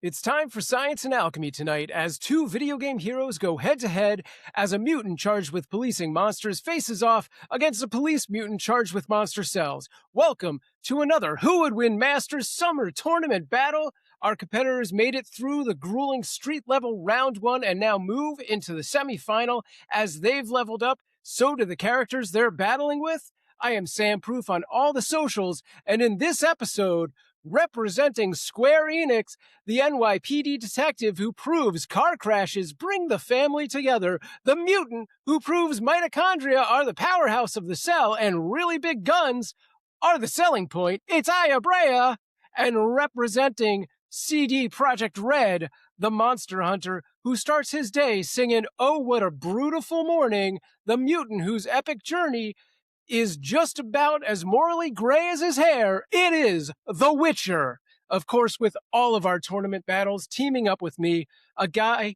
It's time for Science and Alchemy tonight as two video game heroes go head to head as a mutant charged with policing monsters faces off against a police mutant charged with monster cells. Welcome to another Who Would Win Masters Summer Tournament battle. Our competitors made it through the grueling street level round one and now move into the semifinal. As they've leveled up, so do the characters they're battling with. I am Sam Proof on all the socials, and in this episode, representing Square Enix, the NYPD detective who proves car crashes bring the family together, the mutant who proves mitochondria are the powerhouse of the cell and really big guns are the selling point. It's Aya Brea, and representing CD Projekt Red, the monster hunter who starts his day singing "Oh, What a Brutal Morning," the mutant whose epic journey is just about as morally gray as his hair. It is The Witcher. Of course, with all of our tournament battles, teaming up with me, a guy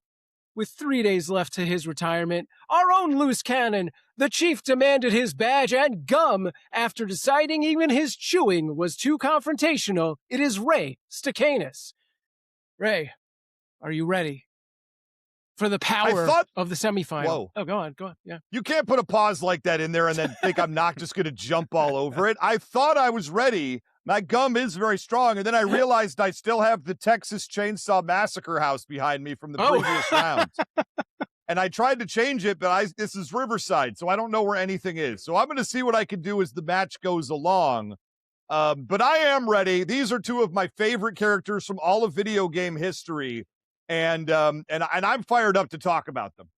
with 3 days left to his retirement, our own loose cannon. The chief demanded his badge and gum after deciding even his chewing was too confrontational. It is Ray Stacanus. Ray, are you ready for the power of the semifinal? Whoa. Oh, go on. Yeah. You can't put a pause like that in there and then think I'm not just going to jump all over it. I thought I was ready. My gum is very strong. And then I realized I still have the Texas Chainsaw Massacre house behind me from the previous round. And I tried to change it, but this is Riverside, so I don't know where anything is. So I'm going to see what I can do as the match goes along. But I am ready. These are two of my favorite characters from all of video game history. And I'm fired up to talk about them.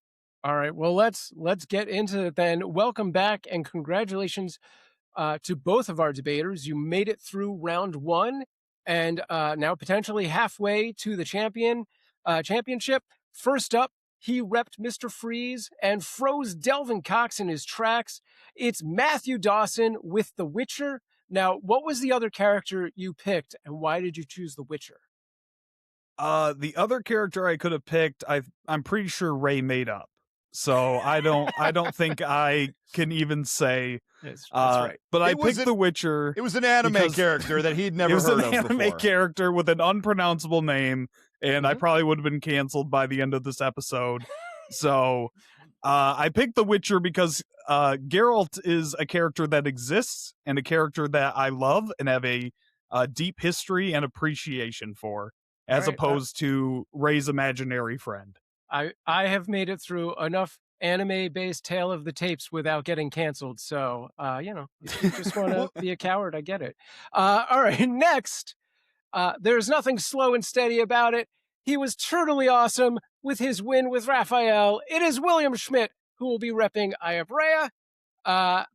All right, well, let's get into it then. Welcome back and congratulations to both of our debaters. You made it through round one and now potentially halfway to the championship. First up, he repped Mr. Freeze and froze Delvin Cox in his tracks. It's Matthew Dawson with The Witcher. Now, what was the other character you picked and why did you choose The Witcher? The other character I could have picked, I'm pretty sure Ray made up. So I don't think I can even say. That's right. But I picked The Witcher. It was an anime character that he'd never heard of before. It was an anime character with an unpronounceable name, and I probably would have been canceled by the end of this episode. So I picked The Witcher because Geralt is a character that exists and a character that I love and have a deep history and appreciation for, as opposed to Ray's imaginary friend. I have made it through enough anime-based Tale of the Tapes without getting canceled, so, if you just want to be a coward, I get it. All right, next, there's nothing slow and steady about it. He was totally awesome with his win with Raphael. It is William Schmidt who will be repping Aya Brea. Now,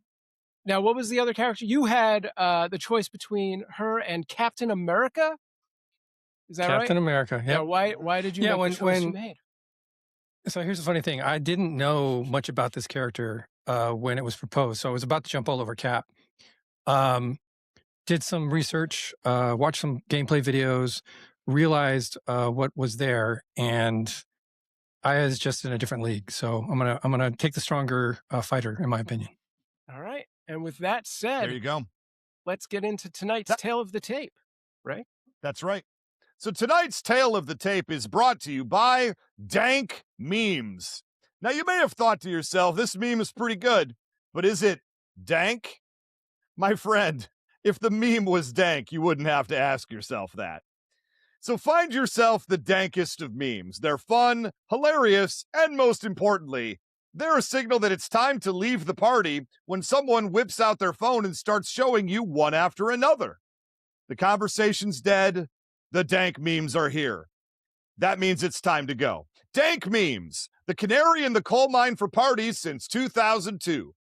what was the other character? You had the choice between her and Captain America? Is that Captain right? America, yeah. Why did you make the choice you made? So here's the funny thing. I didn't know much about this character when it was proposed, so I was about to jump all over Cap. Did some research, watched some gameplay videos, realized what was there, and Aya is just in a different league. So I'm gonna take the stronger fighter, in my opinion. All right. And with that said, there you go. Let's get into tonight's Tale of the Tape, right? That's right. So tonight's Tale of the Tape is brought to you by Dank Memes. Now, you may have thought to yourself, this meme is pretty good, but is it dank? My friend, if the meme was dank, you wouldn't have to ask yourself that. So find yourself the dankest of memes. They're fun, hilarious, and most importantly, they're a signal that it's time to leave the party when someone whips out their phone and starts showing you one after another. The conversation's dead. The dank memes are here. That means it's time to go. Dank Memes, the canary in the coal mine for parties since 2002.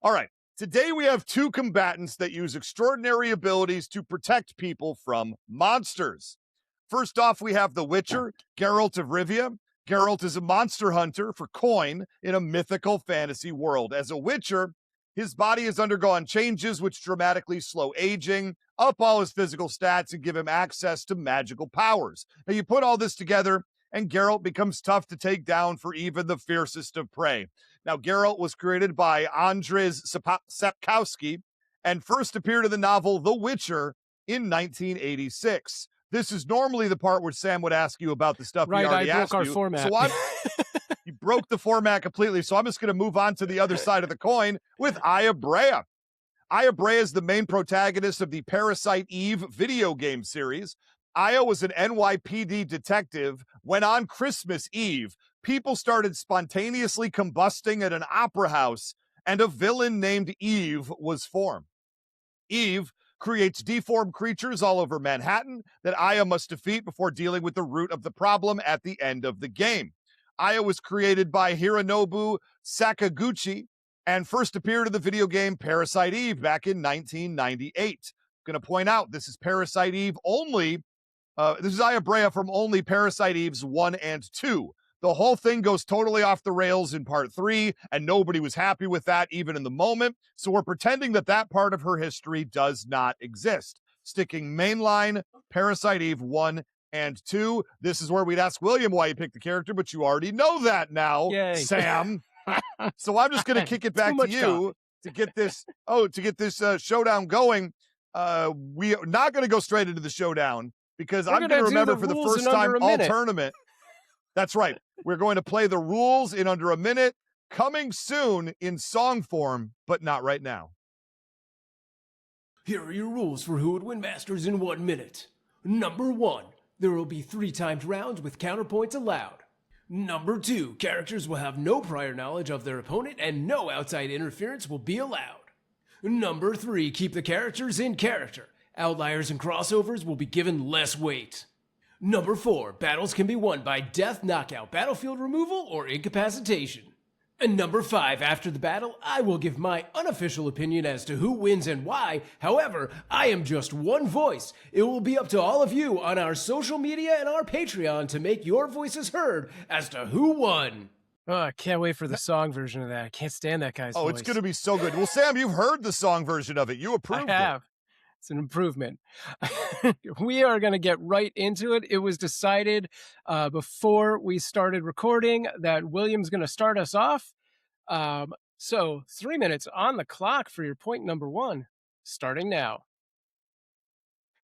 All right, today we have two combatants that use extraordinary abilities to protect people from monsters. First off, we have the Witcher, Geralt of Rivia. Geralt is a monster hunter for coin in a mythical fantasy world. As a Witcher, his body has undergone changes which dramatically slow aging, up all his physical stats, and give him access to magical powers. Now, you put all this together, and Geralt becomes tough to take down for even the fiercest of prey. Now, Geralt was created by Andrzej Sapkowski and first appeared in the novel The Witcher in 1986. This is normally the part where Sam would ask you about the stuff Right, he already I broke asked our you. format. So you broke the format completely. So I'm just going to move on to the other side of the coin with Aya Brea. Aya Brea is the main protagonist of the Parasite Eve video game series. Aya was an NYPD detective when on Christmas Eve, people started spontaneously combusting at an opera house, and a villain named Eve was formed. Eve creates deformed creatures all over Manhattan that Aya must defeat before dealing with the root of the problem at the end of the game. Aya was created by Hironobu Sakaguchi and first appeared in the video game Parasite Eve back in 1998. I'm going to point out this is Parasite Eve only. This is Aya Brea from only Parasite Eves 1 and 2. The whole thing goes totally off the rails in part 3, and nobody was happy with that even in the moment. So we're pretending that that part of her history does not exist. Sticking mainline Parasite Eve 1 and 2. This is where we'd ask William why he picked the character, but you already know that now, Yay. Sam. So I'm just going to kick it back to you to get this showdown going. We are not going to go straight into the showdown because I'm going to remember for the first time all tournament. That's right. We're going to play the rules in under a minute, coming soon in song form, but not right now. Here are your rules for who would win Masters in 1 minute. Number 1, there will be 3 timed rounds with counterpoints allowed. Number 2, characters will have no prior knowledge of their opponent and no outside interference will be allowed. Number 3, keep the characters in character. Outliers and crossovers will be given less weight. Number 4, battles can be won by death, knockout, battlefield removal, or incapacitation. And number 5, after the battle, I will give my unofficial opinion as to who wins and why. However, I am just one voice. It will be up to all of you on our social media and our Patreon to make your voices heard as to who won. Oh, I can't wait for the song version of that. I can't stand that guy's voice. Oh, it's going to be so good. Well, Sam, you've heard the song version of it. You approved I have. It's an improvement. We are going to get right into it. It was decided before we started recording that William's going to start us off. So 3 minutes on the clock for your point number 1, starting now.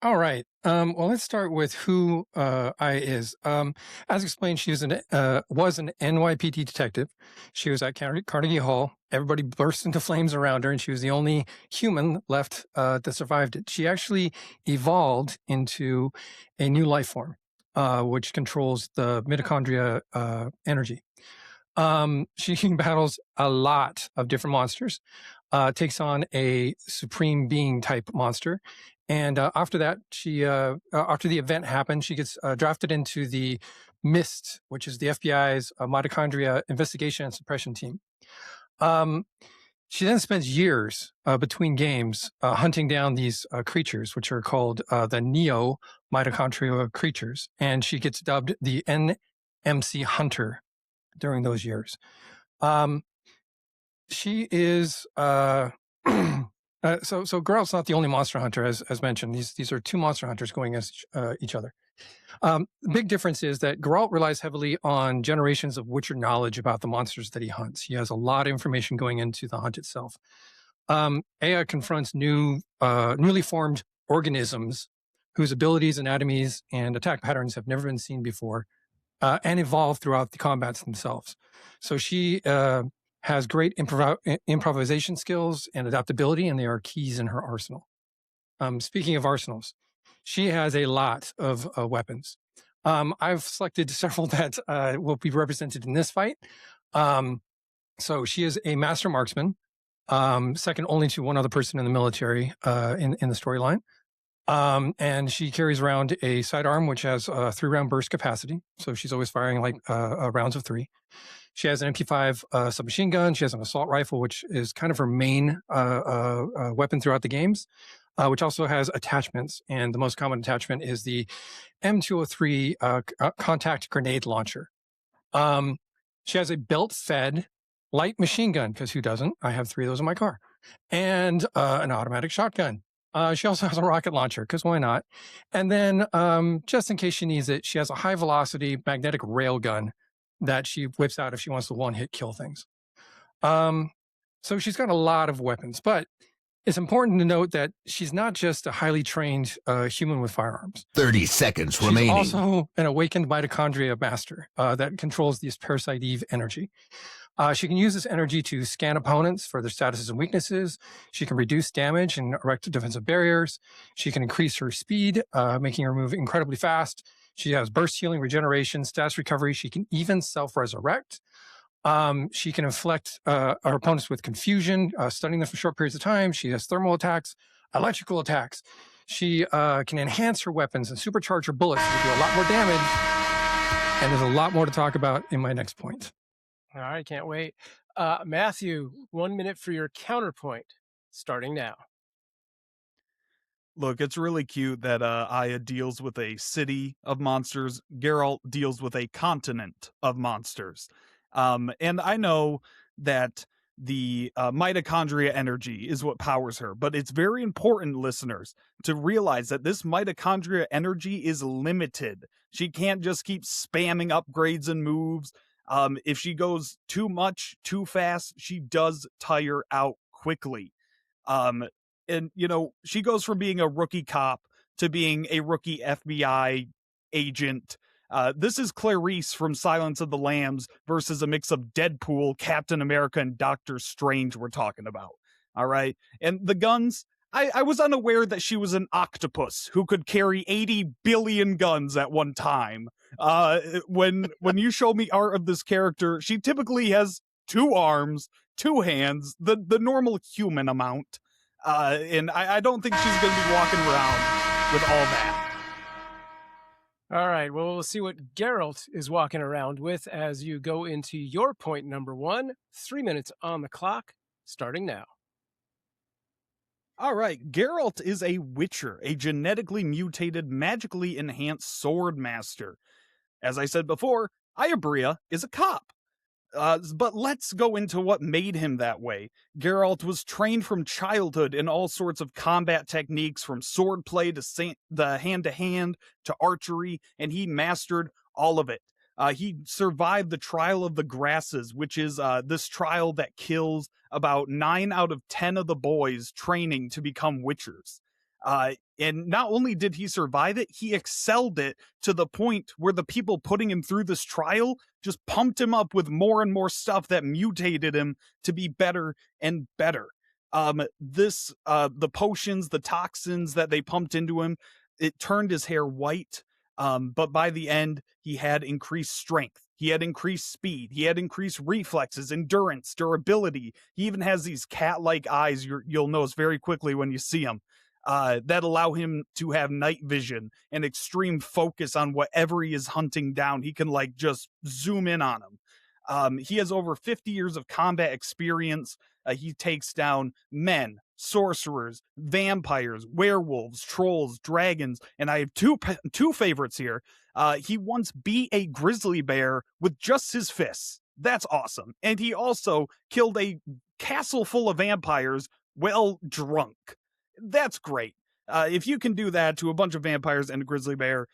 All right. Well, let's start with who Aya is. As explained, she was an NYPD detective. She was at Carnegie Hall. Everybody burst into flames around her, and she was the only human left that survived it. She actually evolved into a new life form, which controls the mitochondria energy. She battles a lot of different monsters, takes on a supreme being type monster. And after that, after the event happened, she gets drafted into the MIST, which is the FBI's Mitochondria Investigation and Suppression Team. She then spends years between games hunting down these creatures, which are called the neo-mitochondrial creatures. And she gets dubbed the NMC Hunter during those years. She is... So Geralt's not the only monster hunter, as mentioned. These are 2 monster hunters going against each other. The big difference is that Geralt relies heavily on generations of Witcher knowledge about the monsters that he hunts. He has a lot of information going into the hunt itself. Aya confronts newly formed organisms whose abilities, anatomies, and attack patterns have never been seen before and evolve throughout the combats themselves. So she... has great improvisation skills and adaptability, and they are keys in her arsenal. Speaking of arsenals, she has a lot of weapons. I've selected several that will be represented in this fight. So she is a master marksman, second only to one other person in the military in the storyline. And she carries around a sidearm, which has a 3-round burst capacity. So she's always firing like rounds of 3. She has an MP5 submachine gun. She has an assault rifle, which is kind of her main weapon throughout the games, which also has attachments. And the most common attachment is the M203 contact grenade launcher. She has a belt-fed light machine gun, because who doesn't? I have 3 of those in my car. And an automatic shotgun. She also has a rocket launcher, because why not? And then, just in case she needs it, she has a high-velocity magnetic rail gun that she whips out if she wants to one-hit kill things. So she's got a lot of weapons, but It's important to note that she's not just a highly trained human with firearms. 30 seconds She's remaining. also an awakened mitochondria master that controls this Parasite Eve energy. She can use this energy to scan opponents for their statuses and weaknesses. She can reduce damage and erect defensive barriers. She can increase her speed, making her move incredibly fast. She has burst healing, regeneration, status recovery. She can even self-resurrect. She can inflict our opponents with confusion, stunning them for short periods of time. She has thermal attacks, electrical attacks. She can enhance her weapons and supercharge her bullets to do a lot more damage. And there's a lot more to talk about in my next point. All right, can't wait. Matthew, 1 minute for your counterpoint, starting now. Look, it's really cute that Aya deals with a city of monsters. Geralt deals with a continent of monsters. And I know that the mitochondria energy is what powers her, but it's very important, listeners, to realize that this mitochondria energy is limited. She can't just keep spamming upgrades and moves. If she goes too much, too fast, she does tire out quickly. And, you know, she goes from being a rookie cop to being a rookie FBI agent. This is Clarice from Silence of the Lambs versus a mix of Deadpool, Captain America, and Doctor Strange we're talking about. All right. And the guns, I was unaware that she was an octopus who could carry 80 billion guns at one time. When you show me art of this character, she typically has 2 arms, 2 hands, the normal human amount. And I don't think she's going to be walking around with all that. All right, well, we'll see what Geralt is walking around with as you go into your point number 1. 3 minutes on the clock, starting now. All right, Geralt is a witcher, a genetically mutated, magically enhanced sword master. As I said before, Aya Brea is a cop. But let's go into what made him that way. Geralt was trained from childhood in all sorts of combat techniques, from swordplay to the hand-to-hand to archery, and he mastered all of it. He survived the Trial of the Grasses, which is this trial that kills about 9 out of 10 of the boys training to become witchers. And not only did he survive it, he excelled it to the point where the people putting him through this trial just pumped him up with more and more stuff that mutated him to be better and better. The potions, the toxins that they pumped into him, it turned his hair white. But by the end, he had increased strength. He had increased speed. He had increased reflexes, endurance, durability. He even has these cat-like eyes you'll notice very quickly when you see him. That allow him to have night vision and extreme focus on whatever he is hunting down. He can just zoom in on him. He has over 50 years of combat experience. He takes down men, sorcerers, vampires, werewolves, trolls, dragons, and I have two favorites here. He once beat a grizzly bear with just his fists. That's awesome. And he also killed a castle full of vampires while drunk. That's great. If you can do that to a bunch of vampires and a grizzly bear,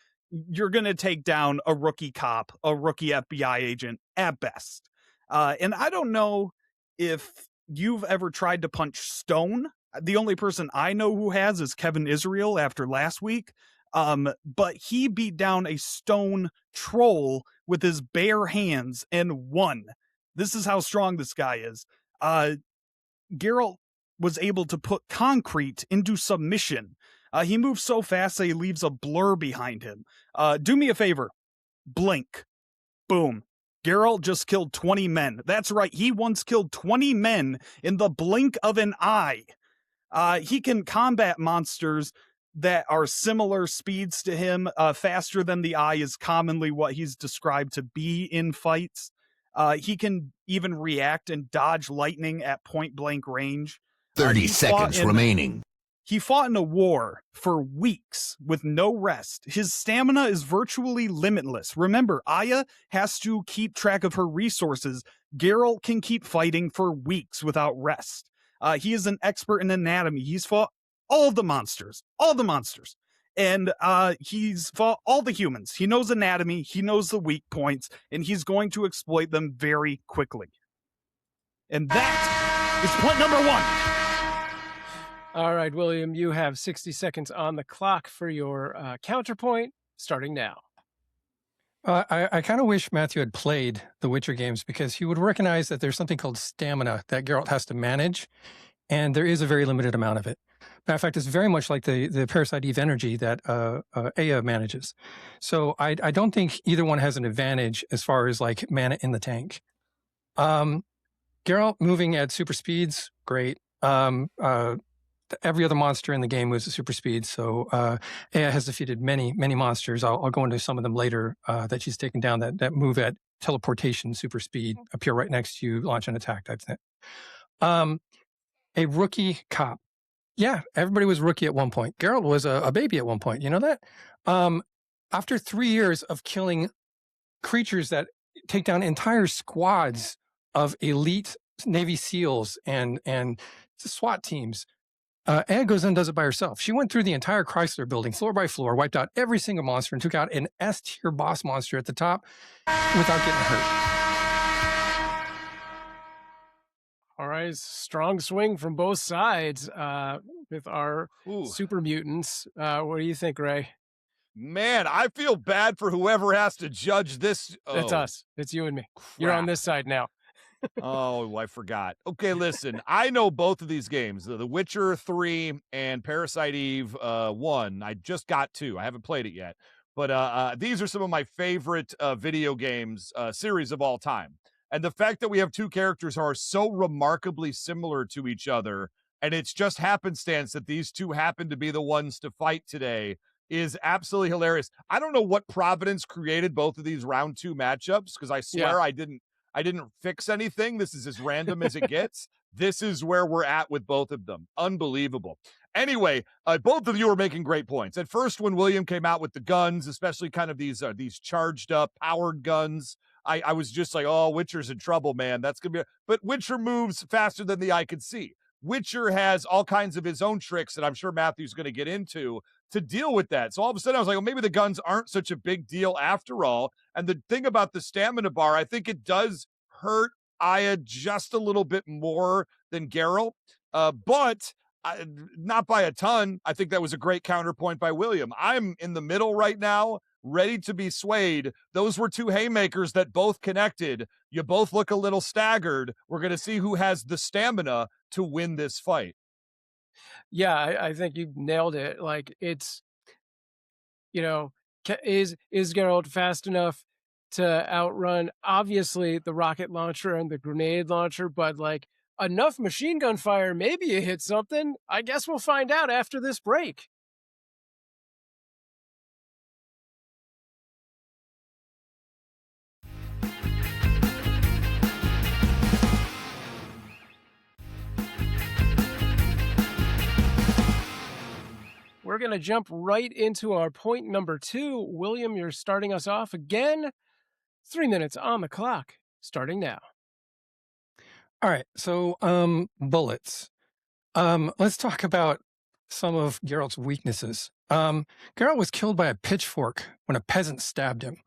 you're going to take down a rookie cop, a rookie FBI agent at best. And I don't know if you've ever tried to punch stone. The only person I know who has is Kevin Israel after last week. But he beat down a stone troll with his bare hands and won. This is how strong this guy is. Geralt was able to put concrete into submission. He moves so fast that he leaves a blur behind him. Do me a favor. Blink. Boom. Geralt just killed 20 men. That's right, he once killed 20 men in the blink of an eye. He can combat monsters that are similar speeds to him. Faster than the eye is commonly what he's described to be in fights. He can even react and dodge lightning at point-blank range. 30 seconds remaining. He fought in a war for weeks with no rest. His stamina is virtually limitless. Remember, Aya has to keep track of her resources. Geralt can keep fighting for weeks without rest. He is an expert in anatomy. He's fought all the monsters. And he's fought all the humans. He knows anatomy, he knows the weak points, and he's going to exploit them very quickly. And that is point number 1. All right, William, you have 60 seconds on the clock for your counterpoint, starting now. I kind of wish Matthew had played the Witcher games because he would recognize that there's something called stamina that Geralt has to manage, and there is a very limited amount of it. Matter of fact, it's very much like the Parasite Eve energy that Aya manages. So I don't think either one has an advantage as far as like mana in the tank. Geralt moving at super speeds, great. Every other monster in the game moves at super speed. So Aya has defeated many monsters. I'll go into some of them later that she's taken down that move at teleportation super speed, appear right next to you, launch an attack type thing. A rookie cop. Yeah, everybody was rookie at one point. Geralt was a baby at one point. You know that? After 3 years of killing creatures that take down entire squads of elite Navy SEALs and SWAT teams, Aya goes in and does it by herself. She went through the entire Chrysler building, floor by floor, wiped out every single monster, and took out an S-tier boss monster at the top without getting hurt. All right, strong swing from both sides with our super mutants. What do you think, Ray? Man, I feel bad for whoever has to judge this. It's us. It's you and me. Crap. You're on this side now. Oh, I forgot. Okay, listen, I know both of these games, The Witcher 3 and Parasite Eve 1. I just got 2. I haven't played it yet. But these are some of my favorite video games series of all time. And the fact that we have two characters who are so remarkably similar to each other, and it's just happenstance that these two happen to be the ones to fight today, is absolutely hilarious. I don't know what Providence created both of these round 2 matchups, because I swear I didn't fix anything. This is as random as it gets. This is where we're at with both of them. Unbelievable. Anyway, both of you are making great points. At first, when William came out with the guns, especially kind of these charged up, powered guns, I was just like, oh, Witcher's in trouble, man. That's going to be but Witcher moves faster than the eye could see. Witcher has all kinds of his own tricks that I'm sure Matthew's going to get into to deal with that. So all of a sudden I was like, well, maybe the guns aren't such a big deal after all. And the thing about the stamina bar, I think it does hurt Aya just a little bit more than Geralt, but not by a ton. I think that was a great counterpoint by William. I'm in the middle right now, ready to be swayed. Those were two haymakers that both connected. You both look a little staggered. We're going to see who has the stamina to win this fight. Yeah, I think you nailed it. Like, it's, is Geralt fast enough to outrun, obviously, the rocket launcher and the grenade launcher, but like enough machine gun fire, maybe you hit something. I guess we'll find out after this break. We're going to jump right into our point number 2. William, you're starting us off again. 3 minutes on the clock, starting now. All right, so bullets. Let's talk about some of Geralt's weaknesses. Geralt was killed by a pitchfork when a peasant stabbed him.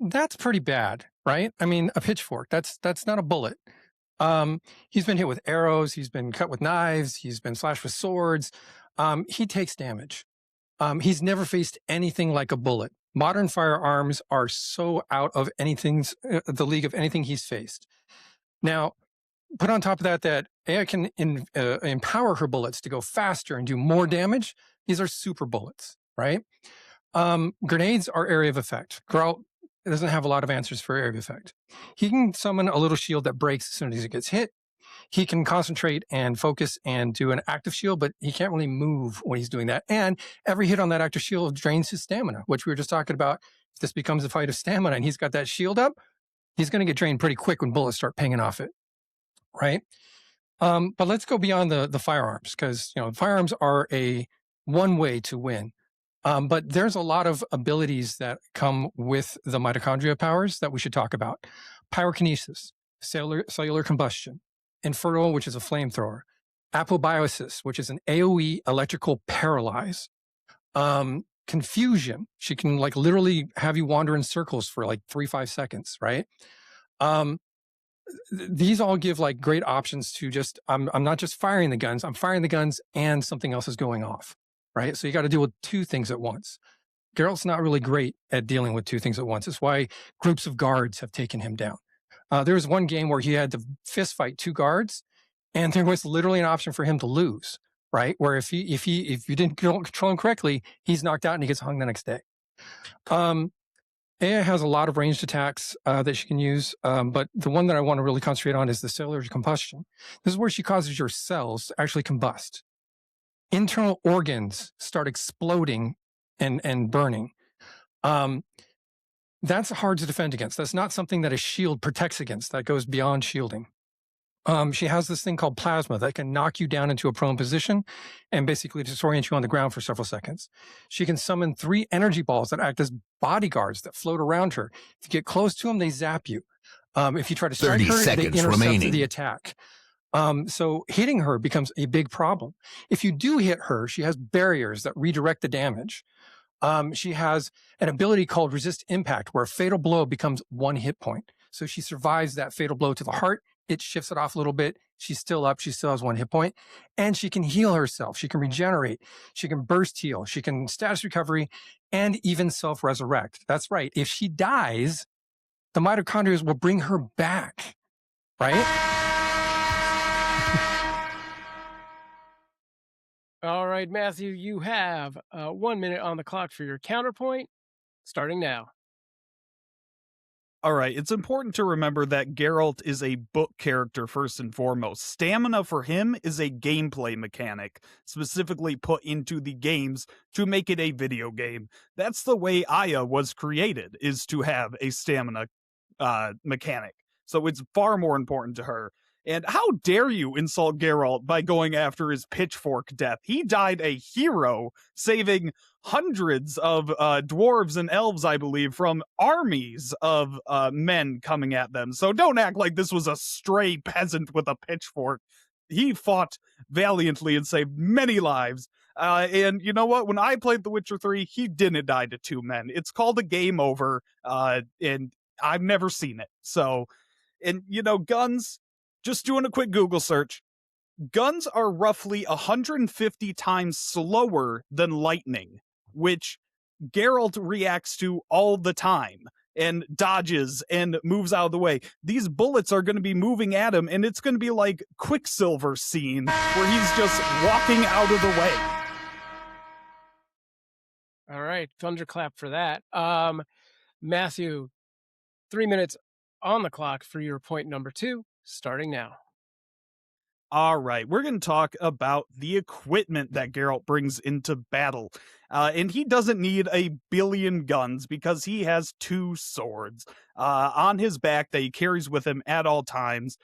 That's pretty bad, right? I mean, a pitchfork, that's not a bullet. He's been hit with arrows, he's been cut with knives, he's been slashed with swords. He takes damage. He's never faced anything like a bullet. Modern firearms are so out of the league of anything he's faced. Now, put on top of that Aya can empower her bullets to go faster and do more damage. These are super bullets, right? Grenades are area of effect. Geralt doesn't have a lot of answers for area of effect. He can summon a little shield that breaks as soon as it gets hit. He can concentrate and focus and do an active shield, but he can't really move when he's doing that. And every hit on that active shield drains his stamina, which we were just talking about. If this becomes a fight of stamina and he's got that shield up, he's going to get drained pretty quick when bullets start pinging off it, right? But let's go beyond the firearms, because firearms are one way to win. But there's a lot of abilities that come with the mitochondria powers that we should talk about. Pyrokinesis, cellular combustion, Inferno, which is a flamethrower, apobiosis, which is an AoE electrical paralyze, confusion. She can literally have you wander in circles for 3-5 seconds, right? these all give like great options to just, I'm not just firing the guns, I'm firing the guns and something else is going off, right? So you got to deal with two things at once. Geralt's not really great at dealing with two things at once. It's why groups of guards have taken him down. There was one game where he had to fist fight two guards, and there was literally an option for him to lose, right? Where if you didn't control him correctly, he's knocked out and he gets hung the next day. Aya has a lot of ranged attacks that she can use, but the one that I want to really concentrate on is the cellular combustion. This is where she causes your cells to actually combust. Internal organs start exploding and burning. That's hard to defend against. That's not something that a shield protects against. That goes beyond shielding. She has this thing called plasma that can knock you down into a prone position and basically disorient you on the ground for several seconds. She can summon 3 energy balls that act as bodyguards that float around her. If you get close to them, they zap you. If you try to strike 30 her, they seconds intercept remaining. the attack. So hitting her becomes a big problem. If you do hit her, she has barriers that redirect the damage. She has an ability called resist impact, where a fatal blow becomes 1 hit point. So she survives that fatal blow to the heart. It shifts it off a little bit. She's still up. She still has 1 hit point, and she can heal herself. She can regenerate. She can burst heal. She can status recovery and even self-resurrect. That's right. If she dies, the mitochondria will bring her back, right? All right, Matthew, you have 1 minute on the clock for your counterpoint, starting now. All right, it's important to remember that Geralt is a book character first and foremost. Stamina for him is a gameplay mechanic, specifically put into the games to make it a video game. That's the way Aya was created, is to have a stamina mechanic. So it's far more important to her. And how dare you insult Geralt by going after his pitchfork death? He died a hero, saving hundreds of dwarves and elves, I believe, from armies of men coming at them. So don't act like this was a stray peasant with a pitchfork. He fought valiantly and saved many lives. And you know what? When I played The Witcher 3, he didn't die to 2 men. It's called a game over, and I've never seen it. So, and you know, guns, just doing a quick Google search, guns are roughly 150 times slower than lightning, which Geralt reacts to all the time and dodges and moves out of the way. These bullets are going to be moving at him, and it's going to be like Quicksilver scene where he's just walking out of the way. All right, thunderclap for that. Matthew, 3 minutes on the clock for your point number 2, starting now. All right, we're going to talk about the equipment that Geralt brings into battle. And he doesn't need a billion guns because he has 2 swords on his back that he carries with him at all times.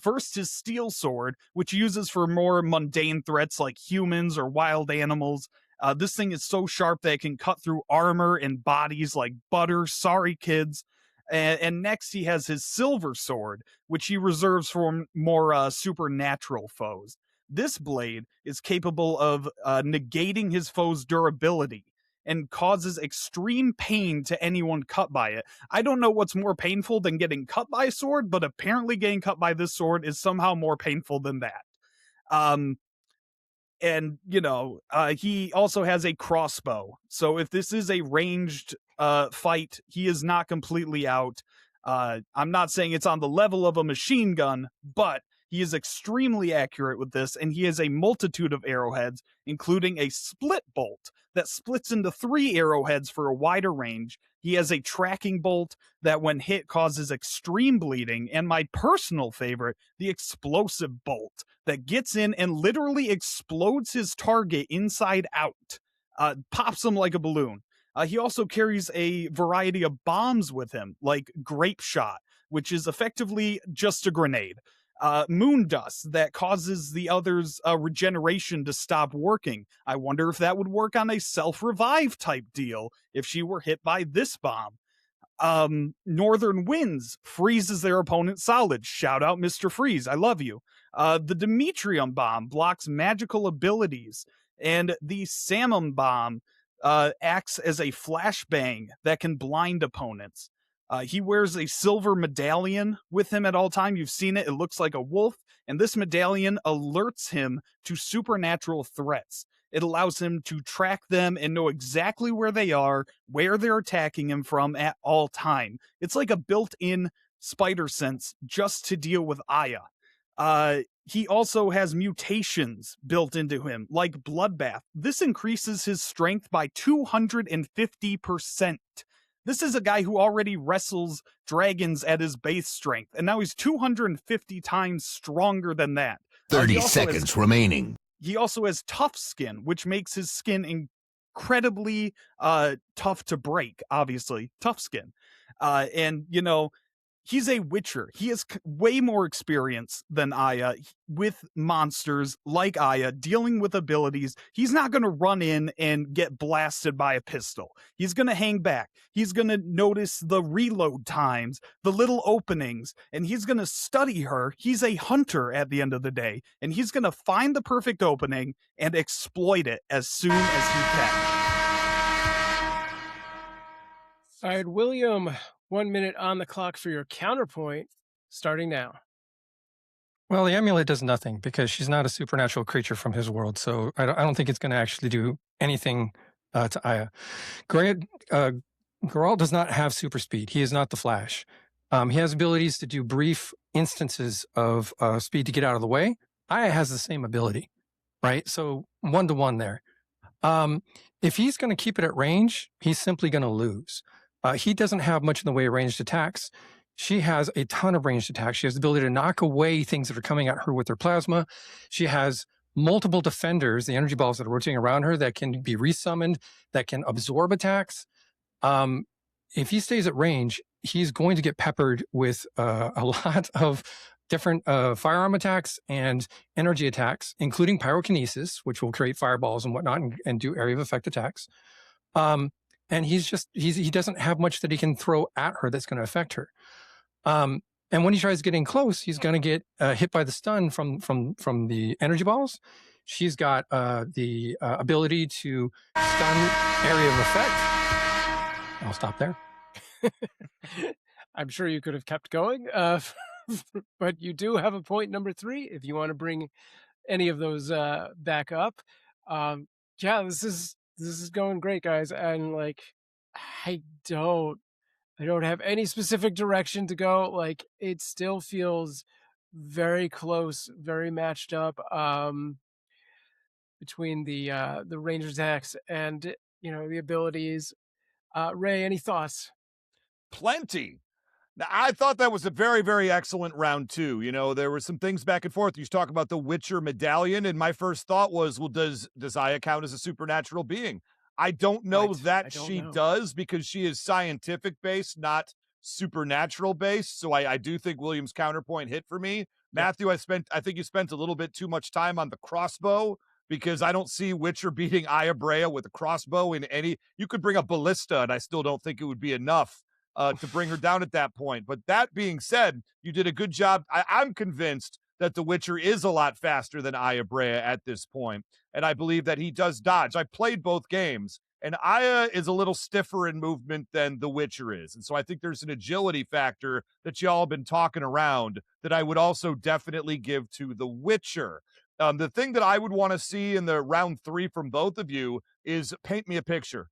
First, his steel sword, which he uses for more mundane threats like humans or wild animals. This thing is so sharp that it can cut through armor and bodies like butter. Sorry, kids. And next, he has his silver sword, which he reserves for more supernatural foes. This blade is capable of negating his foe's durability and causes extreme pain to anyone cut by it. I don't know what's more painful than getting cut by a sword, but apparently getting cut by this sword is somehow more painful than that. And, you know, he also has a crossbow. So if this is a ranged fight, he is not completely out. I'm not saying it's on the level of a machine gun, but he is extremely accurate with this, and he has a multitude of arrowheads, including a split bolt that splits into 3 arrowheads for a wider range. He has a tracking bolt that, when hit, causes extreme bleeding, and my personal favorite, the explosive bolt that gets in and literally explodes his target inside out, pops him like a balloon. He also carries a variety of bombs with him, like Grape Shot, which is effectively just a grenade. Moon Dust that causes the other's regeneration to stop working. I wonder if that would work on a self-revive type deal if she were hit by this bomb. Northern Winds freezes their opponent solid. Shout out Mr. Freeze, I love you. The Demetrium Bomb blocks magical abilities, and the Samum Bomb acts as a flashbang that can blind opponents. He wears a silver medallion with him at all time. You've seen it. It looks like a wolf. And this medallion alerts him to supernatural threats. It allows him to track them and know exactly where they are, where they're attacking him from at all time. It's like a built-in spider sense just to deal with Aya. He also has mutations built into him, like Bloodbath. This increases his strength by 250%. This is a guy who already wrestles dragons at his base strength, and now he's 250 times stronger than that. 30 seconds remaining. He also has tough skin, which makes his skin incredibly tough to break, obviously. Tough skin. And, you know, he's a witcher. He has way more experience than Aya with monsters like Aya, dealing with abilities. He's not going to run in and get blasted by a pistol. He's going to hang back. He's going to notice the reload times, the little openings, and he's going to study her. He's a hunter at the end of the day, and he's going to find the perfect opening and exploit it as soon as he can. All right, William, 1 minute on the clock for your counterpoint, starting now. Well, the amulet does nothing because she's not a supernatural creature from his world. So I don't think it's going to actually do anything to Aya. Geralt does not have super speed. He is not the Flash. He has abilities to do brief instances of speed to get out of the way. Aya has the same ability, right? So 1-to-1 there. If he's going to keep it at range, he's simply going to lose. He doesn't have much in the way of ranged attacks. She has a ton of ranged attacks. She has the ability to knock away things that are coming at her with her plasma. She has multiple defenders, the energy balls that are rotating around her that can be resummoned, that can absorb attacks. If he stays at range, he's going to get peppered with a lot of different firearm attacks and energy attacks, including pyrokinesis, which will create fireballs and whatnot and do area of effect attacks. And he doesn't have much that he can throw at her that's going to affect her. And when he tries getting close, he's going to get hit by the stun from the energy balls. She's got the ability to stun area of effect. I'll stop there. I'm sure you could have kept going, but you do have a point number 3 if you want to bring any of those back up. Yeah, this is going great, guys, and like I don't have any specific direction to go. Like it still feels very close, very matched up between the range attacks and the abilities. Ray, any thoughts? Plenty. Now, I thought that was a very, very excellent round 2. You know, there were some things back and forth. You talk about the Witcher medallion, and my first thought was, well, does Aya count as a supernatural being? I don't know that she does because she is scientific based, not supernatural based. So I do think William's counterpoint hit for me. Matthew, I think you spent a little bit too much time on the crossbow because I don't see Witcher beating Aya Brea with a crossbow in any. You could bring a ballista, and I still don't think it would be enough to bring her down at that point. But that being said, you did a good job. I'm convinced that the Witcher is a lot faster than Aya Brea at this point, and I believe that he does dodge. I played both games, and Aya is a little stiffer in movement than the Witcher is, and so I think there's an agility factor that y'all have been talking around that I would also definitely give to the Witcher. The thing that I would want to see in the round 3 from both of you is paint me a picture.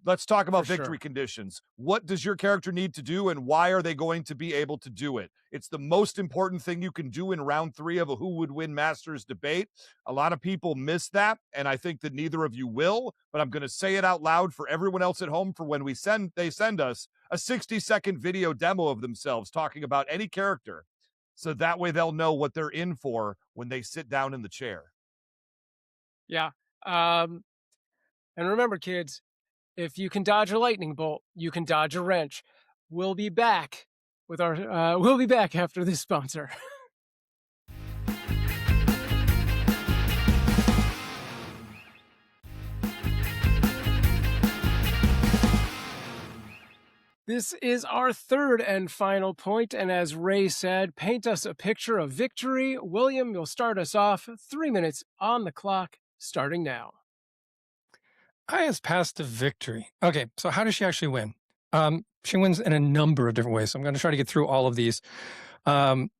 Let's talk about victory conditions. What does your character need to do, and why are they going to be able to do it? It's the most important thing you can do in round 3 of a who would win Masters debate. A lot of people miss that, and I think that neither of you will, but I'm going to say it out loud for everyone else at home for when they send us a 60-second video demo of themselves talking about any character, so that way they'll know what they're in for when they sit down in the chair. Yeah. And remember, kids, if you can dodge a lightning bolt, you can dodge a wrench. We'll be back with our. We'll be back after this sponsor. This is our third and final point, and as Ray said, paint us a picture of victory. William, you'll start us off. 3 minutes on the clock, starting now. Aya's path to victory. Okay, so how does she actually win? She wins in a number of different ways. So I'm going to try to get through all of these.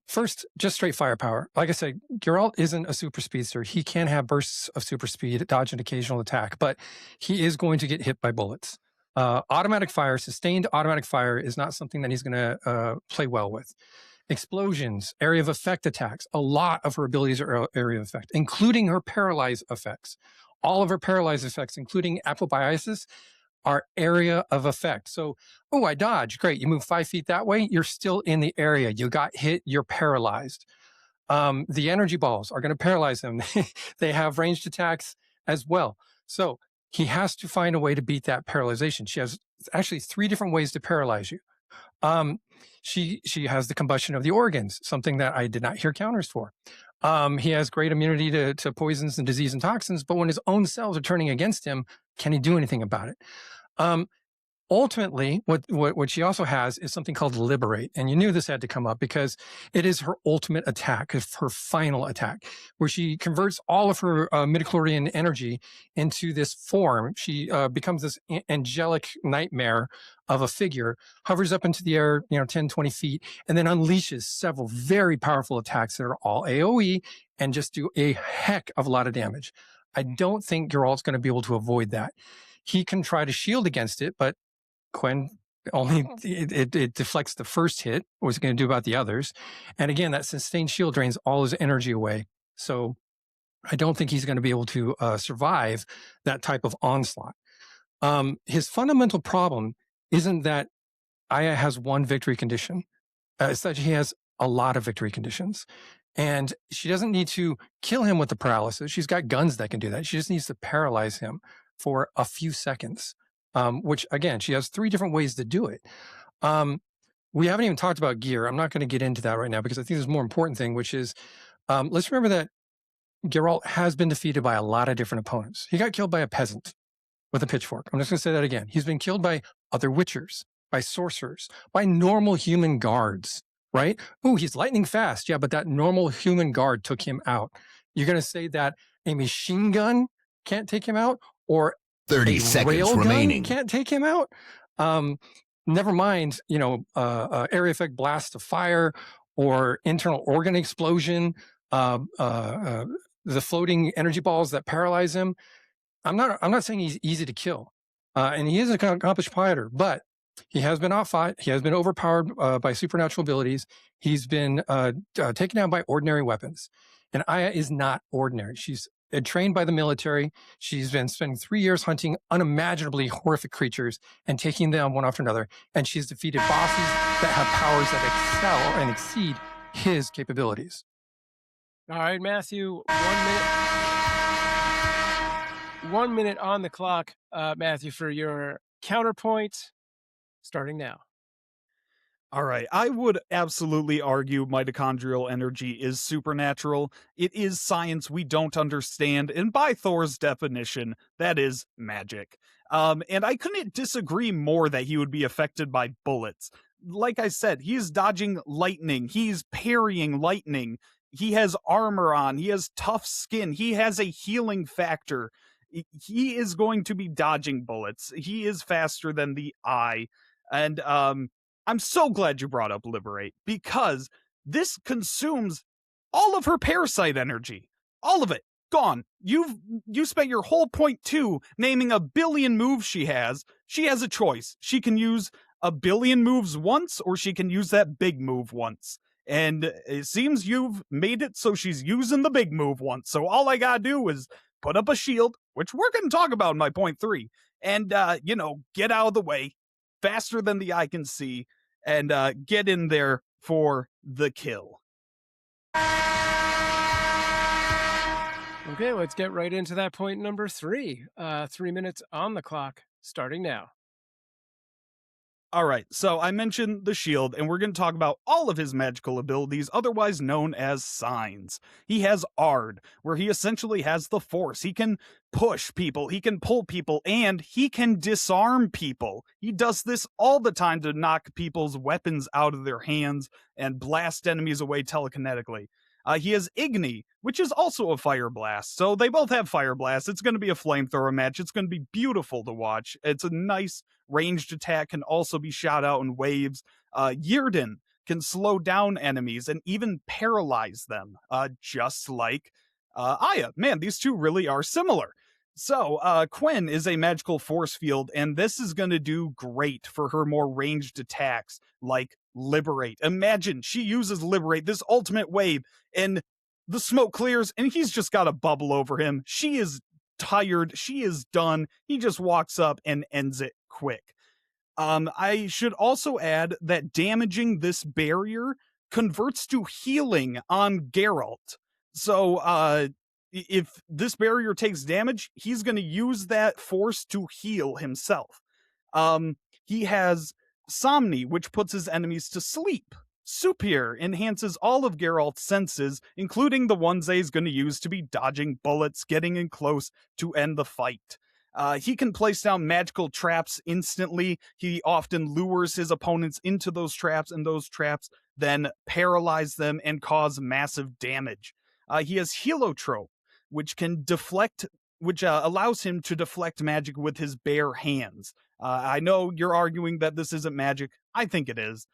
First, just straight firepower. Like I said, Geralt isn't a super speedster. He can have bursts of super speed, dodge an occasional attack, but he is going to get hit by bullets. Automatic fire, sustained automatic fire is not something that he's going to play well with. Explosions, area of effect attacks. A lot of her abilities are area of effect, including her paralyze effects. All of her paralyze effects, including apobiasis, are area of effect. So, oh, I dodge. Great. You move 5 feet that way. You're still in the area. You got hit. You're paralyzed. The energy balls are going to paralyze him. They have ranged attacks as well. So he has to find a way to beat that paralyzation. She has actually 3 different ways to paralyze you. She has the combustion of the organs, something that I did not hear counters for. He has great immunity to poisons and disease and toxins, but when his own cells are turning against him, can he do anything about it? Ultimately, what she also has is something called Liberate. And you knew this had to come up because it is her ultimate attack, her final attack, where she converts all of her midichlorian energy into this form. She becomes this angelic nightmare of a figure, hovers up into the air, 10, 20 feet, and then unleashes several very powerful attacks that are all AoE and just do a heck of a lot of damage. I don't think Geralt's going to be able to avoid that. He can try to shield against it, but Quen only it deflects the first hit. What's it going to do about the others? And again, that sustained shield drains all his energy away. So I don't think he's going to be able to survive that type of onslaught. His fundamental problem isn't that Aya has one victory condition. It's that he has a lot of victory conditions. And she doesn't need to kill him with the paralysis. She's got guns that can do that. She just needs to paralyze him for a few seconds. Which again, she has 3 different ways to do it. We haven't even talked about gear. I'm not going to get into that right now because I think there's a more important thing, which is let's remember that Geralt has been defeated by a lot of different opponents. He got killed by a peasant with a pitchfork. I'm just going to say that again. He's been killed by other witchers, by sorcerers, by normal human guards, right? Oh, he's lightning fast. Yeah, but that normal human guard took him out. You're going to say that a machine gun can't take him out, or 30 seconds remaining. Can't take him out. Never mind, area effect blast of fire or internal organ explosion, the floating energy balls that paralyze him. I'm not saying he's easy to kill, and he is an accomplished fighter, but he has been outfought. He has been overpowered by supernatural abilities. He's been taken down by ordinary weapons, and Aya is not ordinary. She's trained by the military. She's been spending 3 years hunting unimaginably horrific creatures and taking them one after another. And she's defeated bosses that have powers that excel and exceed his capabilities. All right, Matthew, 1 minute on the clock, Matthew, for your counterpoint, starting now. All right, I would absolutely argue mitochondrial energy is supernatural. It is science we don't understand, and by Thor's definition, that is magic. And I couldn't disagree more that he would be affected by bullets. Like I said, he's dodging lightning, he's parrying lightning, he has armor on, he has tough skin, he has a healing factor. He is going to be dodging bullets. He is faster than the eye. And I'm so glad you brought up Liberate, because this consumes all of her parasite energy. All of it. Gone. You spent your whole point 2 naming a billion moves she has. She has a choice. She can use a billion moves once, or she can use that big move once. And it seems you've made it so she's using the big move once. So all I gotta do is put up a shield, which we're going to talk about in my point 3, and, get out of the way faster than the eye can see, and get in there for the kill. Okay, let's get right into that point number 3. 3 minutes on the clock, starting now. All right, so I mentioned the shield, and we're going to talk about all of his magical abilities, otherwise known as signs. He has Ard, where he essentially has the Force. He can push people, he can pull people, and he can disarm people. He does this all the time to knock people's weapons out of their hands and blast enemies away telekinetically. He has Igni, which is also a fire blast. So they both have fire blasts. It's going to be a flamethrower match. It's going to be beautiful to watch. It's a nice ranged attack can also be shot out in waves. Yrden can slow down enemies and even paralyze them, just like Aya. Man, these two really are similar. So, Quinn is a magical force field, and this is going to do great for her more ranged attacks, like Liberate. Imagine she uses Liberate, this ultimate wave, and the smoke clears, and he's just got a bubble over him. She is tired. She is done. He just walks up and ends it quick. I should also add that damaging this barrier converts to healing on Geralt. So, if this barrier takes damage, he's going to use that force to heal himself. He has Somni, which puts his enemies to sleep. Superior enhances all of Geralt's senses, including the ones that he's going to use to be dodging bullets, getting in close to end the fight. He can place down magical traps instantly. He often lures his opponents into those traps, and those traps then paralyze them and cause massive damage. He has Heliotrope, which can deflect, which allows him to deflect magic with his bare hands. I know you're arguing that this isn't magic. I think it is.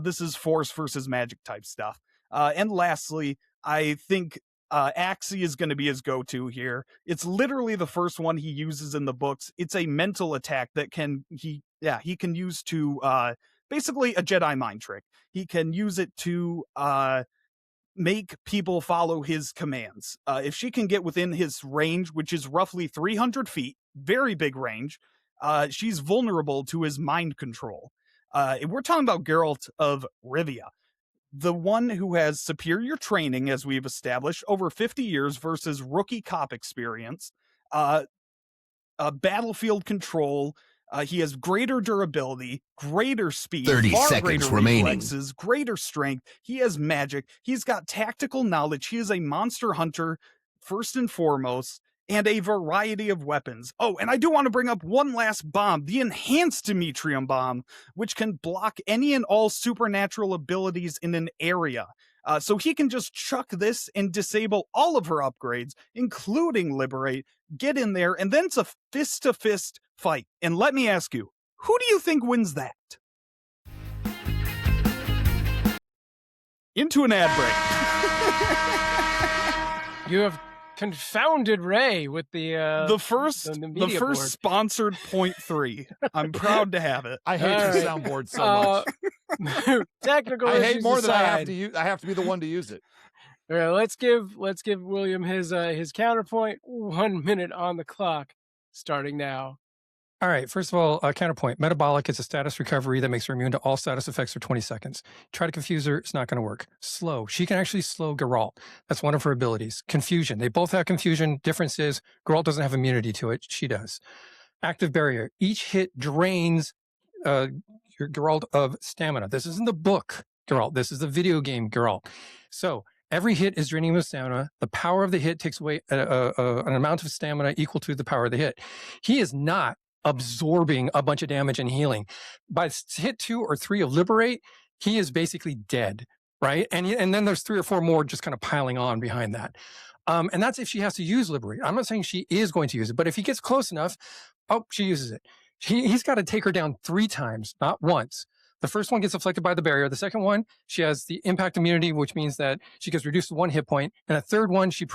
This is force versus magic type stuff. And lastly, I think Axie is going to be his go-to here. It's literally the first one he uses in the books. It's a mental attack that he can use to basically a Jedi mind trick. He can use it to make people follow his commands. If she can get within his range, which is roughly 300 feet, very big range, she's vulnerable to his mind control. We're talking about Geralt of Rivia, the one who has superior training, as we've established, over 50 years versus rookie cop experience, battlefield control. He has greater durability, greater speed, 30 far seconds greater remaining. reflexes, greater strength. He has magic. He's got tactical knowledge. He is a monster hunter, first and foremost, and a variety of weapons. Oh, and I do want to bring up one last bomb, the Enhanced Demetrium Bomb, which can block any and all supernatural abilities in an area. So he can just chuck this and disable all of her upgrades, including Liberate, get in there, and then it's a fist-to-fist fight. And let me ask you, who do you think wins that? Into an ad break. You have confounded Ray with the first media board. sponsored 0.3. I'm proud to have it. I hate the soundboard so much. Technical I hate issues more than I have aside. to use. I have to be the one to use it. All right, let's give William his counterpoint. 1 minute on the clock, starting now. All right, first of all, counterpoint. Metabolic is a status recovery that makes her immune to all status effects for 20 seconds. Try to confuse her, it's not going to work. Slow. She can actually slow Geralt. That's one of her abilities. Confusion. They both have confusion. Difference is Geralt doesn't have immunity to it. She does. Active barrier. Each hit drains your Geralt of stamina. This isn't the book Geralt. This is the video game Geralt. So every hit is draining him of stamina. The power of the hit takes away an amount of stamina equal to the power of the hit. He is not absorbing a bunch of damage and healing. By hit 2 or 3 of Liberate, he is basically dead, right? And then there's 3 or 4 more just kind of piling on behind that. And that's if she has to use Liberate. I'm not saying she is going to use it, but if he gets close enough, she uses it. He's got to take her down 3 times, not once. The first one gets afflicted by the barrier. The second one, she has the impact immunity, which means that she gets reduced to 1 hit point. And a third one, she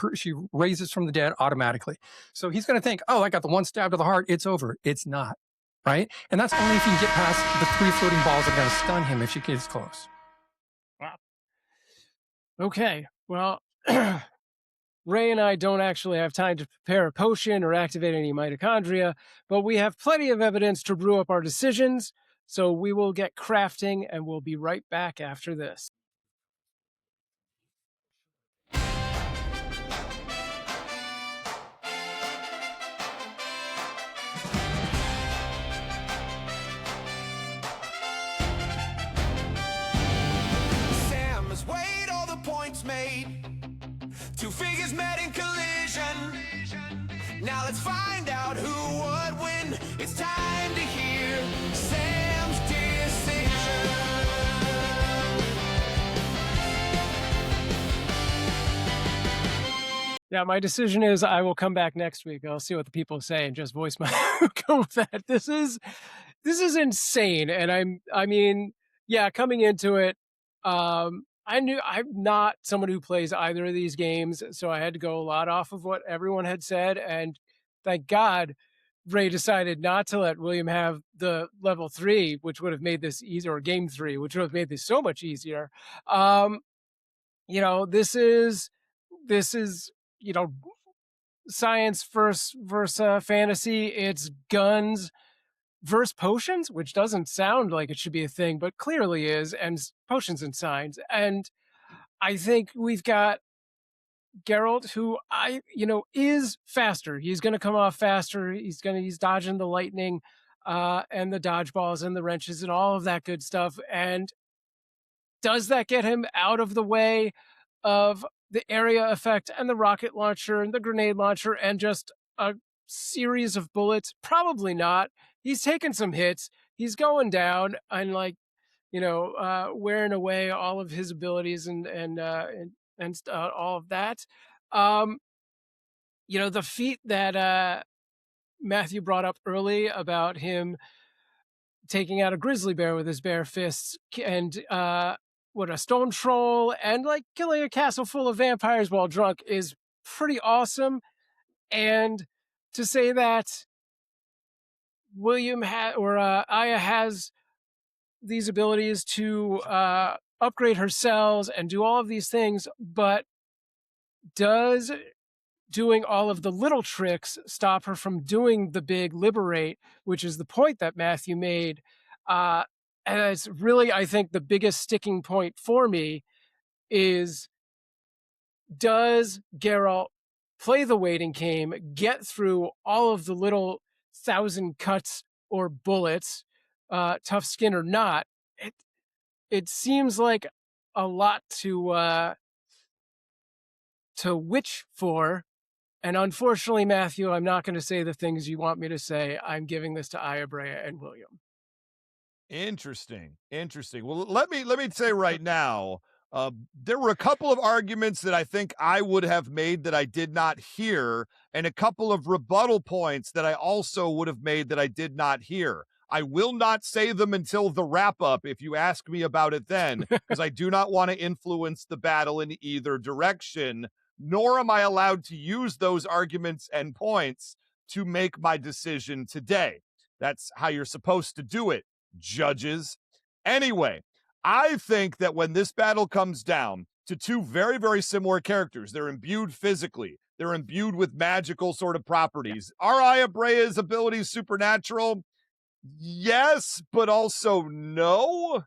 raises from the dead automatically. So he's going to think, oh, I got the 1 stab to the heart. It's over. It's not, right? And that's only if you can get past the 3 floating balls that are going to stun him if she gets close. Wow. Okay, well, Ray and I don't actually have time to prepare a potion or activate any mitochondria, but we have plenty of evidence to brew up our decisions. So we will get crafting, and we'll be right back after this. Sam has weighed all the points made. 2 figures met in collision. Now let's find out who would win. It's time to hear Sam's decision. Yeah, my decision is I will come back next week. I'll see what the people say and just voice my go with that. This is this is insane. And I mean, yeah, coming into it, I knew I'm not someone who plays either of these games, so I had to go a lot off of what everyone had said. And thank God Ray decided not to let William have the level 3, which would have made this easier, or game 3, which would have made this so much easier. You know, this is, you know, science versus fantasy. It's guns versus potions, which doesn't sound like it should be a thing, but clearly is, and potions and signs. And I think we've got Geralt, who is faster. He's going to come off faster. He's dodging the lightning, and the dodgeballs and the wrenches and all of that good stuff. And does that get him out of the way of the area effect and the rocket launcher and the grenade launcher and just a series of bullets? Probably not. He's taking some hits. He's going down and wearing away all of his abilities and all of that. The feat that Matthew brought up early about him taking out a grizzly bear with his bare fists and a stone troll and like killing a castle full of vampires while drunk is pretty awesome. And to say that Aya has these abilities to upgrade her cells and do all of these things, but does doing all of the little tricks stop her from doing the big liberate, which is the point that Matthew made. And it's really, I think, the biggest sticking point for me is, does Geralt play the waiting game, get through all of the little 1,000 cuts or bullets, tough skin or not? It seems like a lot to witch for. And unfortunately, Matthew, I'm not going to say the things you want me to say. I'm giving this to Aya Brea and William. Interesting. Well, let me say right now, there were a couple of arguments that I think I would have made that I did not hear, and a couple of rebuttal points that I also would have made that I did not hear. I will not say them until the wrap up if you ask me about it then, because I do not want to influence the battle in either direction, nor am I allowed to use those arguments and points to make my decision today. That's how you're supposed to do it, judges. Anyway, I think that when this battle comes down to two very, very similar characters, they're imbued physically, they're imbued with magical sort of properties. Are Aya Brea's abilities supernatural? Yes, but also no.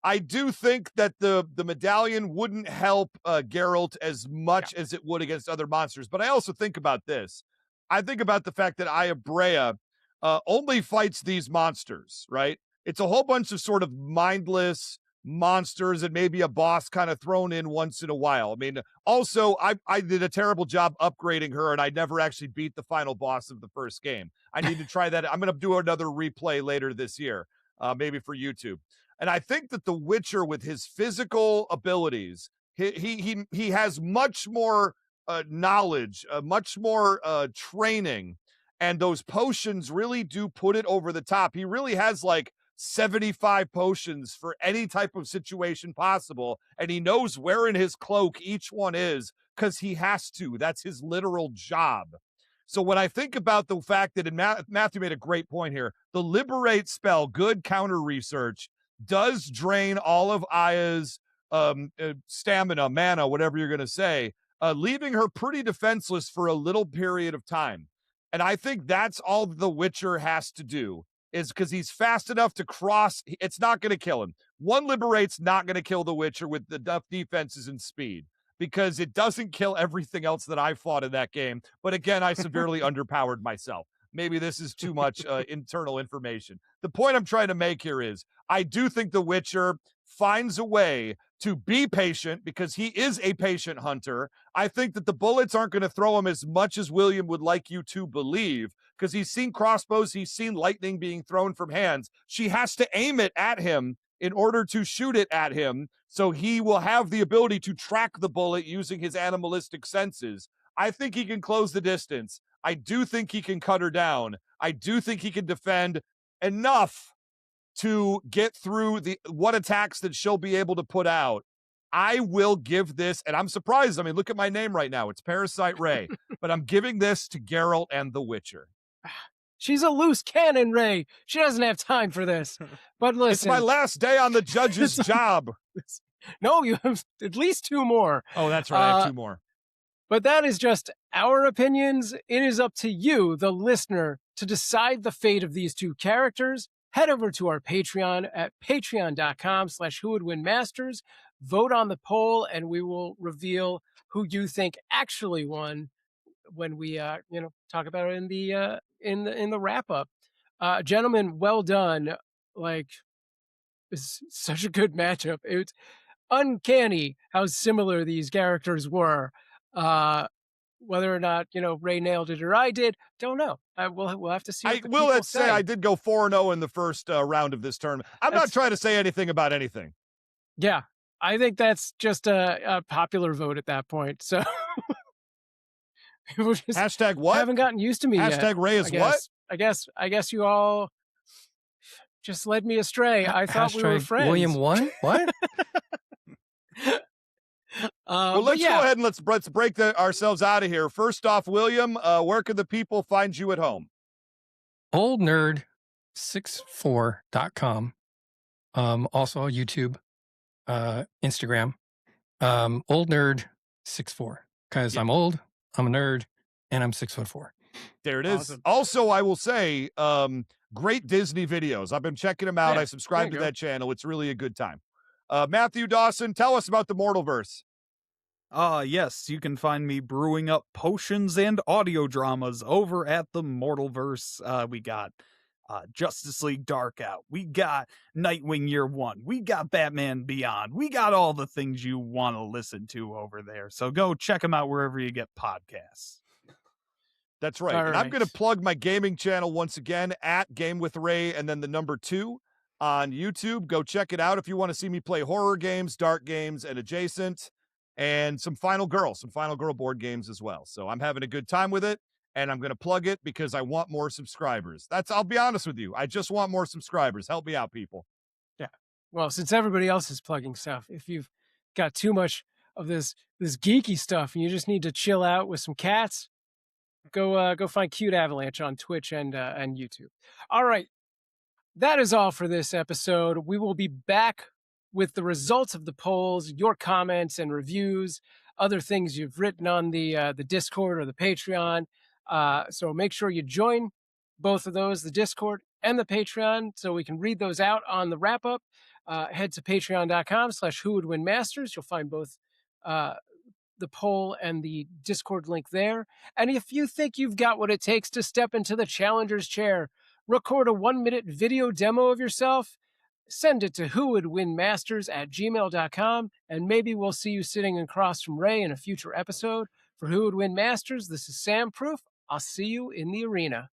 I do think that the medallion wouldn't help Geralt as much as it would against other monsters. But I also think about this. I think about the fact that Aya Brea only fights these monsters, right? It's a whole bunch of sort of mindless monsters and maybe a boss kind of thrown in once in a while. I mean, also, I did a terrible job upgrading her, and I never actually beat the final boss of the first game. I need to try that. I'm going to do another replay later this year, maybe for YouTube. And I think that the Witcher, with his physical abilities, he has much more knowledge, much more training, and those potions really do put it over the top. He really has like 75 potions for any type of situation possible, and he knows where in his cloak each one is because he has to. That's his literal job. So when I think about the fact that, Matthew made a great point here, the Liberate spell, good counter research, does drain all of Aya's stamina, mana, whatever you're going to say, leaving her pretty defenseless for a little period of time. And I think that's all the Witcher has to do, is because he's fast enough to cross. It's not going to kill him. One Liberate's not going to kill the Witcher with enough defenses and speed, because it doesn't kill everything else that I fought in that game. But again, I severely underpowered myself. Maybe this is too much internal information. The point I'm trying to make here is, I do think the Witcher finds a way to be patient because he is a patient hunter. I think that the bullets aren't going to throw him as much as William would like you to believe, because he's seen crossbows, he's seen lightning being thrown from hands. She has to aim it at him in order to shoot it at him, so he will have the ability to track the bullet using his animalistic senses. I think he can close the distance. I do think he can cut her down. I do think he can defend enough to get through what attacks that she'll be able to put out, I will give this, and I'm surprised. I mean, look at my name right now. It's Parasite Ray, but I'm giving this to Geralt and the Witcher. She's a loose cannon, Ray. She doesn't have time for this. But listen. It's my last day on the judge's job. No, you have at least 2 more. Oh, that's right. I have 2 more. But that is just our opinions. It is up to you, the listener, to decide the fate of these 2 characters. Head over to our Patreon at patreon.com/whowouldwinmasters. Vote on the poll, and we will reveal who you think actually won when we, talk about it in the wrap up. Gentlemen, well done. Like, it's such a good matchup. It's uncanny how similar these characters were. Whether or not Ray nailed it or I did, don't know. We'll have to see. I will say I did go 4-0 in the first round of this tournament. I'm not trying to say anything about anything. Yeah, I think that's just a popular vote at that point. So people just hashtag what? Haven't gotten used to me hashtag yet. Ray is what? I guess you all just led me astray. I thought we were friends. William won? What? Well, let's go ahead and let's break ourselves out of here. First off, William, where can the people find you at home? oldnerd64.com. Also YouTube, Instagram. oldnerd64, because I'm old, I'm a nerd, and I'm 6'4". There it is. Awesome. Also, I will say, great Disney videos. I've been checking them out. I subscribe to that channel. It's really a good time. Matthew Dawson, tell us about the Mortalverse. Yes, you can find me brewing up potions and audio dramas over at the Mortalverse. We got Justice League Dark Out. We got Nightwing Year One. We got Batman Beyond. We got all the things you want to listen to over there. So go check them out wherever you get podcasts. That's right. And I'm going to plug my gaming channel once again at Game with Ray and then the number 2 on YouTube. Go check it out if you want to see me play horror games, dark games, and adjacent, and some Final Girl board games as well. So I'm having a good time with it, and I'm going to plug it because I want more subscribers. I'll be honest with you. I just want more subscribers. Help me out, people. Yeah. Well, since everybody else is plugging stuff, if you've got too much of this geeky stuff and you just need to chill out with some cats, go find Cute Avalanche on Twitch and YouTube. All right. That is all for this episode. We will be back with the results of the polls, your comments and reviews, other things you've written on the Discord or the Patreon. So make sure you join both of those, the Discord and the Patreon, so we can read those out on the wrap up. Head to patreon.com/whowouldwinmasters. You'll find both the poll and the Discord link there. And if you think you've got what it takes to step into the challenger's chair, record a 1-minute video demo of yourself, send it to whowouldwinmasters@gmail.com, and maybe we'll see you sitting across from Ray in a future episode. For Who Would Win Masters, this is Sam Proof. I'll see you in the arena.